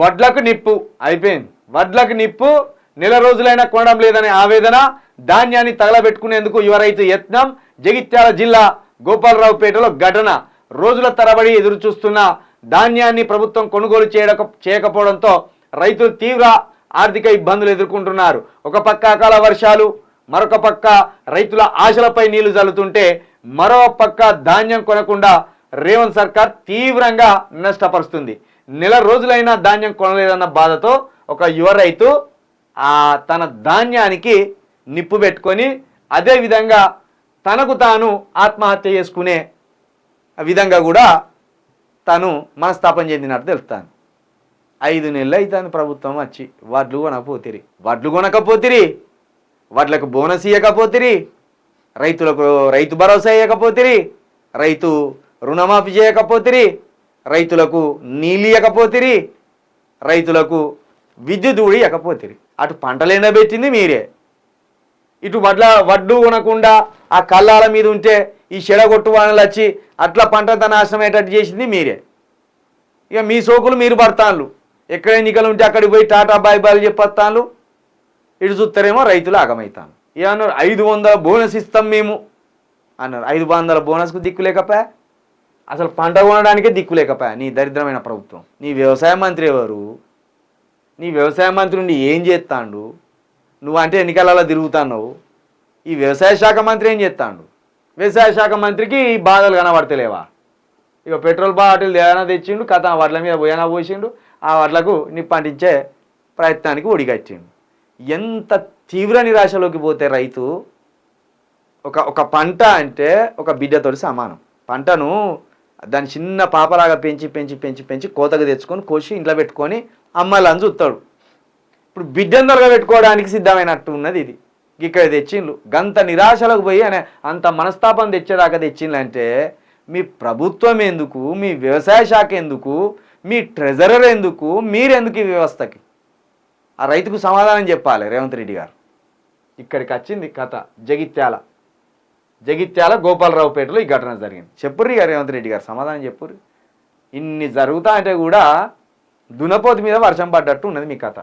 వడ్లకు నిప్పు అయిపోయింది. వడ్లకు నిప్పు నెల రోజులైనా కొనడం లేదనే ఆవేదన, ధాన్యాన్ని తగలబెట్టుకునేందుకు యువ రైతు యత్నం. జగిత్యాల జిల్లా గోపాలరావుపేటలో ఘటన. రోజుల తరబడి ఎదురు చూస్తున్న ధాన్యాన్ని ప్రభుత్వం కొనుగోలు చేయకపోవడంతో రైతులు తీవ్ర ఆర్థిక ఇబ్బందులు ఎదుర్కొంటున్నారు. ఒక పక్క అకాల వర్షాలు, మరొక పక్క రైతుల ఆశలపై నీళ్లు జల్లుతుంటే, మరో పక్క ధాన్యం కొనకుండా రేవంత్ సర్కార్ తీవ్రంగా నష్టపరుస్తుంది. నెల రోజులైనా ధాన్యం కొనలేదన్న బాధతో ఒక యువ రైతు తన ధాన్యానికి నిప్పు పెట్టుకొని అదేవిధంగా తనకు తాను ఆత్మహత్య చేసుకునే విధంగా కూడా తను మనస్తాపం చెందినట్టు తెలుస్తాను. 5 నెలలు అవుతుంది ప్రభుత్వం వచ్చి. వడ్లు కొనకపోతిరి, వడ్లకు బోనస్ ఇవ్వకపోతిరి, రైతులకు రైతు భరోసా ఇవ్వకపోతిరి, రైతు రుణమాఫీ చేయకపోతిరి, రైతులకు నీళ్ళు ఇవ్వకపోతిరి, రైతులకు విద్యుత్ కూడా ఇవ్వకపోతిరి. అటు పంటలు ఎండబెట్టింది మీరే, ఇటు వడ్లు కొనకుండా ఆ కళ్ళాల మీద ఉంటే ఈ చెడగొట్టు వానలు వచ్చి అట్లా పంటంతా నాశనం అయ్యేటట్టు చేసింది మీరే. ఇక మీ సోకులు మీరు పడతాను. ఎక్కడ ఎన్నికలు ఉంటే అక్కడికి పోయి టాటా బాయ్ బాయ్ చెప్పొస్తాను. ఇటు చూస్తారేమో రైతులు ఆగమవుతాను. ఏమన్నారు, 500 బోనస్ ఇస్తాం మేము అన్నారు. 500 బోనస్కు దిక్కు లేకపోయా, అసలు పంట కొనడానికే దిక్కు లేకపోయా నీ దరిద్రమైన ప్రభుత్వం. నీ వ్యవసాయ మంత్రి ఎవరు? నీ వ్యవసాయ మంత్రి నుండి ఏం చేస్తాడు? నువ్వు అంటే ఎన్నికలలో తిరుగుతున్నావు. ఈ వ్యవసాయ శాఖ మంత్రి ఏం చేస్తాడు? వ్యవసాయ శాఖ మంత్రికి ఈ బాధలు కనబడతలేవా? ఇక పెట్రోల్ బాటిల్ ఏదైనా తెచ్చిండు, కథ వడ్ల మీద పోయినా పోసిండు, ఆ వడ్లకు నిప్పంటించే ప్రయత్నానికి ఒడిగట్టిండు. ఎంత తీవ్ర నిరాశలోకి పోతే రైతు. ఒక పంట అంటే ఒక బిడ్డతోటి సమానం. పంటను దాన్ని చిన్న పాపలాగా పెంచి పెంచి పెంచి పెంచి కోతకు తెచ్చుకొని కోసి ఇంట్లో పెట్టుకొని అమ్మాయిలను చూస్తాడు. ఇప్పుడు బిడ్డను పెట్టుకోవడానికి సిద్ధమైనట్టు ఉన్నది ఇది. ఇక్కడ తెచ్చిండ్లు గంత నిరాశలకు పోయి అనే అంత మనస్తాపం తెచ్చేదాకా తెచ్చిండ్లంటే మీ ప్రభుత్వం ఎందుకు, మీ వ్యవసాయ శాఖ ఎందుకు, మీ ట్రెజరర్ ఎందుకు, మీరెందుకు ఈ వ్యవస్థకి? ఆ రైతుకు సమాధానం చెప్పాలి రేవంత్ రెడ్డి గారు. ఇక్కడికి వచ్చింది కథ. జగిత్యాల గోపాలరావుపేటలో ఈ ఘటన జరిగింది. చెప్పుర్రి గారు రేవంత్ రెడ్డి గారు సమాధానం చెప్పుర్రి. ఇన్ని జరుగుతా అంటే కూడా దునపోతు మీద వర్షం పడ్డట్టు ఉన్నది మీ కథ.